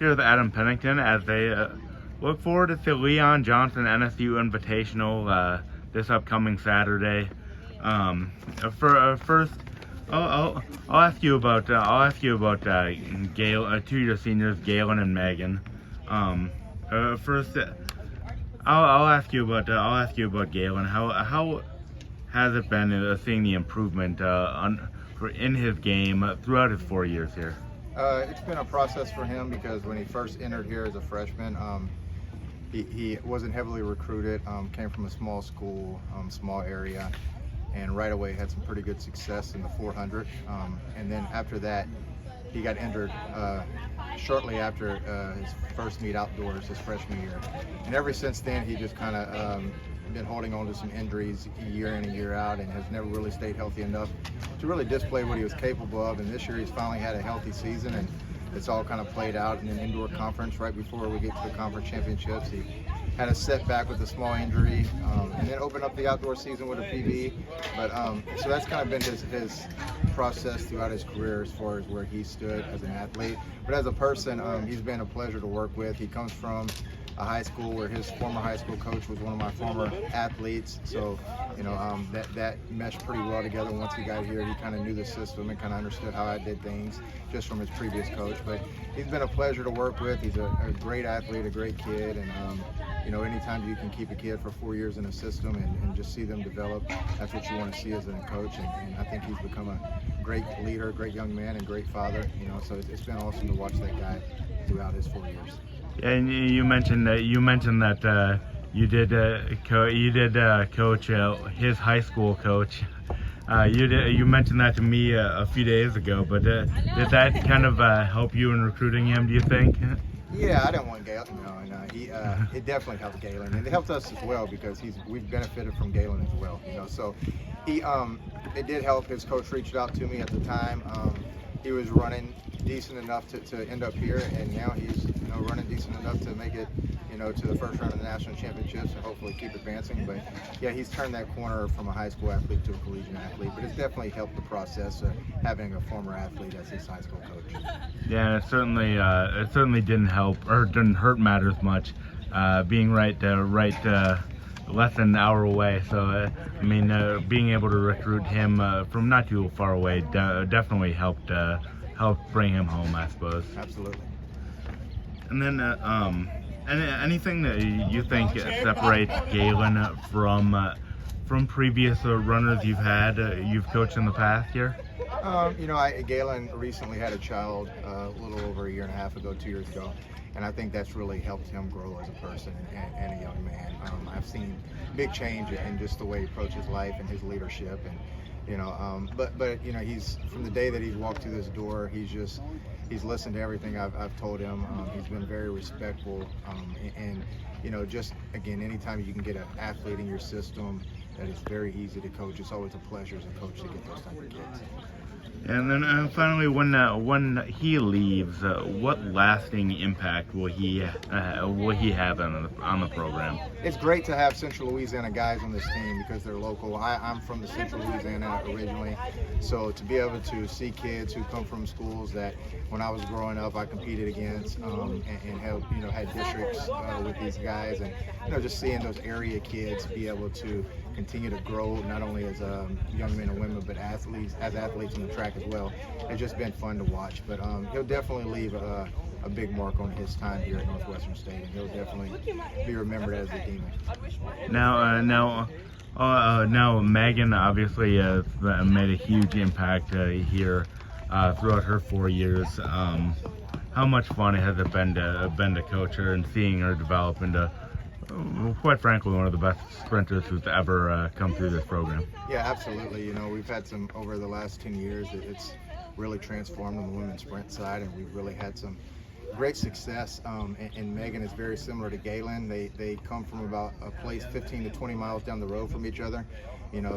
here with Adam Pennington as they look forward to the Leon Johnson NSU Invitational this upcoming Saturday. First, I'll ask you about Galen, two of your seniors, Galen and Maygan. First, I'll ask you about Galen. How has it been seeing the improvement in his game throughout his 4 years here? It's been a process for him because when he first entered here as a freshman, he wasn't heavily recruited, came from a small school, small area, and right away had some pretty good success in the 400. And then after that, he got injured shortly after his first meet outdoors his freshman year. And ever since then, he just kind of been holding on to some injuries year in and year out and has never really stayed healthy enough to really display what he was capable of. And this year he's finally had a healthy season, and it's all kind of played out in an indoor conference right before we get to the conference championships. He had a setback with a small injury and then opened up the outdoor season with a PB. But so that's kind of been his process throughout his career as far as where he stood as an athlete. But as a person, he's been a pleasure to work with. He comes from a high school where his former high school coach was one of my former athletes, so that meshed pretty well together. Once he got here, he kind of knew the system and kind of understood how I did things just from his previous coach. But he's been a pleasure to work with. He's a great athlete, a great kid, and anytime you can keep a kid for 4 years in a system and just see them develop, that's what you want to see as a coach. And I think he's become a great leader, great young man, and great father. So it's been awesome to watch that guy throughout his 4 years. Yeah, and you mentioned that you did coach his high school coach. You mentioned that to me a few days ago, but did that kind of help you in recruiting him, do you think? Yeah, I didn't want Galen. No. It definitely helped Galen, and it helped us as well because we've benefited from Galen as well. So it did help. His coach reached out to me at the time. He was running decent enough to end up here, and now he's running decent enough to make it to the first round of the national championships and hopefully keep advancing. But yeah, he's turned that corner from a high school athlete to a collegiate athlete, but it's definitely helped the process of having a former athlete as his high school coach. Yeah, it certainly didn't hurt matters much, being right less than an hour away. So being able to recruit him from not too far away definitely helped bring him home, I suppose. Absolutely. And then anything that you think separates Galen from previous runners you've coached in the past year? Galen recently had a child a little over a year and a half ago, 2 years ago, and I think that's really helped him grow as a person and a young man. I've seen big change in just the way he approaches life and his leadership, and he's from the day that he's walked through this door, he's listened to everything I've told him. He's been very respectful, and just again, anytime you can get an athlete in your system that is very easy to coach, it's always a pleasure as a coach to get those type of kids. And then finally, when he leaves, what lasting impact will he have on the program? It's great to have Central Louisiana guys on this team because they're local. I'm from the Central Louisiana originally, so to be able to see kids who come from schools that when I was growing up I competed against and had districts with these guys, and just seeing those area kids be able to continue to grow not only as young men and women but as athletes in the track as well. It's just been fun to watch, but he'll definitely leave a big mark on his time here at Northwestern State, and he'll definitely be remembered as a demon. Now Maygan obviously has made a huge impact here throughout her 4 years. How much fun has it been to coach her and seeing her develop into, quite frankly, one of the best sprinters who's ever come through this program? Yeah, absolutely. We've had some over the last 10 years. It's really transformed on the women's sprint side, and we've really had some great success. And Maygan is very similar to Galen. They come from about a place 15 to 20 miles down the road from each other.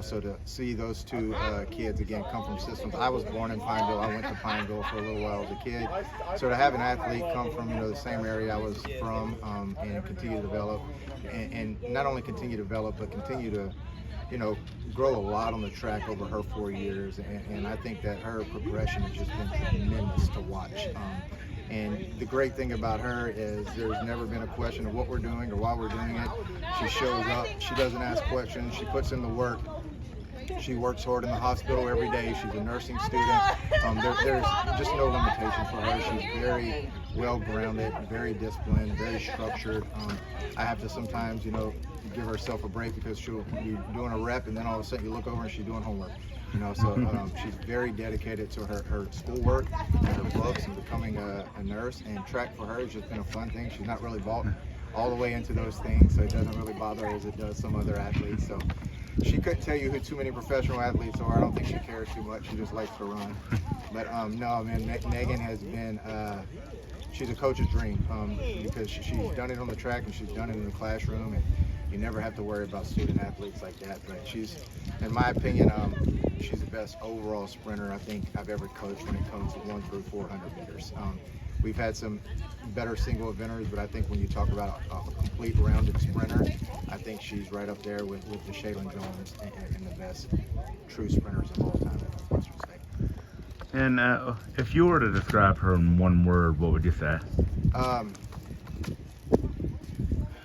So to see those two kids again come from systems. I was born in Pineville. I went to Pineville for a little while as a kid. So to have an athlete come from the same area I was from and continue to develop, and not only continue to develop but continue to grow a lot on the track over her 4 years, and I think that her progression has just been tremendous to watch. And the great thing about her is there's never been a question of what we're doing or why we're doing it. She shows up, she doesn't ask questions, she puts in the work. She works hard in the hospital every day. She's a nursing student. There's just no limitation for her. She's very well-grounded, very disciplined, very structured. I have to sometimes, give herself a break because she'll be doing a rep and then all of a sudden you look over and she's doing homework. So she's very dedicated to her schoolwork and her books and becoming a nurse. And track for her has just been a fun thing. She's not really bought all the way into those things, so it doesn't really bother her as it does some other athletes. So she couldn't tell you who too many professional athletes are. I don't think she cares too much. She just likes to run. But no, man, Maygan has been, she's a coach's dream because she's done it on the track and she's done it in the classroom, and you never have to worry about student athletes like that. But she's, in my opinion, she's the best overall sprinter I think I've ever coached when it comes to 1 through 400 meters. We've had some better single eventers, but I think when you talk about a complete rounded sprinter, I think she's right up there with the Shaylin Jones and the best true sprinters of all time in Western State. And if you were to describe her in one word, what would you say?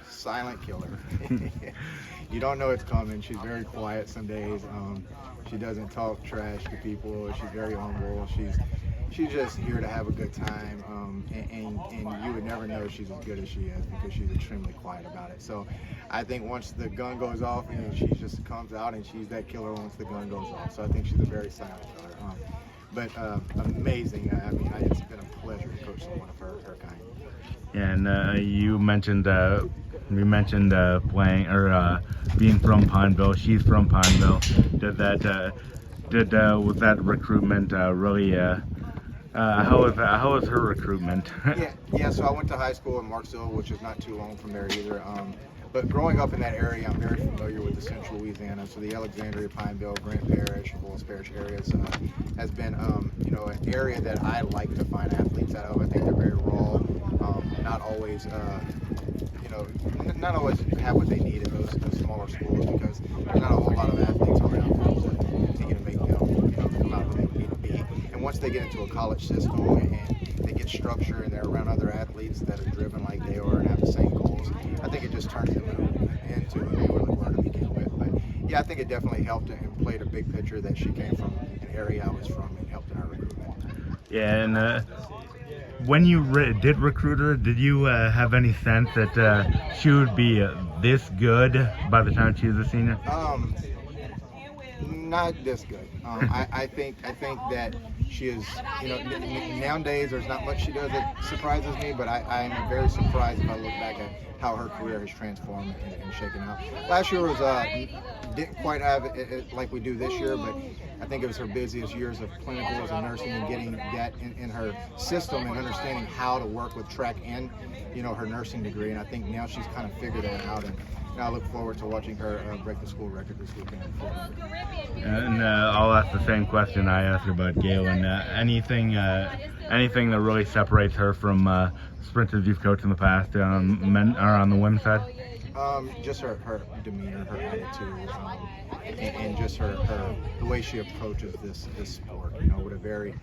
Silent killer. You don't know it's coming. She's very quiet some days. She doesn't talk trash to people. She's very humble. She's just here to have a good time, and you would never know she's as good as she is because she's extremely quiet about it. So I think once the gun goes off, she just comes out and she's that killer once the gun goes off. So I think she's a very silent killer, but amazing. I mean, it's been a pleasure to coach someone of her kind. And you mentioned playing or being from Pineville. She's from Pineville. Was that recruitment really? How was her recruitment? Yeah. So I went to high school in Marksville, which is not too long from there either. But growing up in that area, I'm very familiar with the central Louisiana. So the Alexandria, Pineville, Grant Parish, Bullis Parish areas has been, an area that I like to find athletes out of. I think they're very raw, not always, not always have what they need in those smaller schools because there's not a whole lot of athletes around to continue to make them, come out where they need to be. And once they get into a college system and they get structure and they're around other athletes that are driven like they are and have the same goals, I think it just turns them into who they really were to begin with. But yeah, I think it definitely helped and played a big picture that she came from an area I was from and helped in our recruitment. Yeah, and when you did recruit her, did you have any sense that she would be this good by the time she was a senior? Not this good. I think that she is, nowadays there's not much she does that surprises me, but I am very surprised if I look back at how her career has transformed and shaken out. Last year was didn't quite have it like we do this year, but I think it was her busiest years of clinicals and nursing and getting that in her system and understanding how to work with track and her nursing degree. And I think now she's kind of figured that out, and I look forward to watching her break the school record this weekend. And I'll ask the same question I asked about Galen. Anything that really separates her from sprinters you've coached in the past on men or on the women's side? Just her demeanor, her attitude, and just the way she approaches this sport. With a very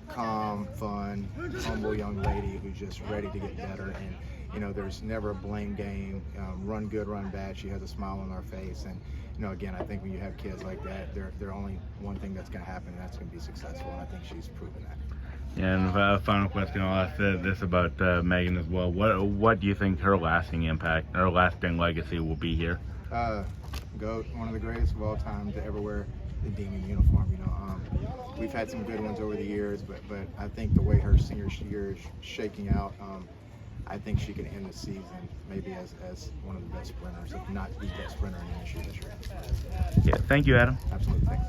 calm, fun, humble young lady who's just ready to get better. And there's never a blame game. Run good, run bad. She has a smile on her face. And again, I think when you have kids like that, they're only one thing that's going to happen, and that's going to be successful. And I think she's proven that. And final question, I'll ask this about Maygan as well. What do you think her lasting impact, her lasting legacy will be here? GOAT, one of the greatest of all time to ever wear the Demon uniform. We've had some good ones over the years, but I think the way her senior year is shaking out, I think she can end the season maybe as one of the best sprinters, if not the best sprinter in NSU this year. Yeah, thank you, Adam. Absolutely, thanks.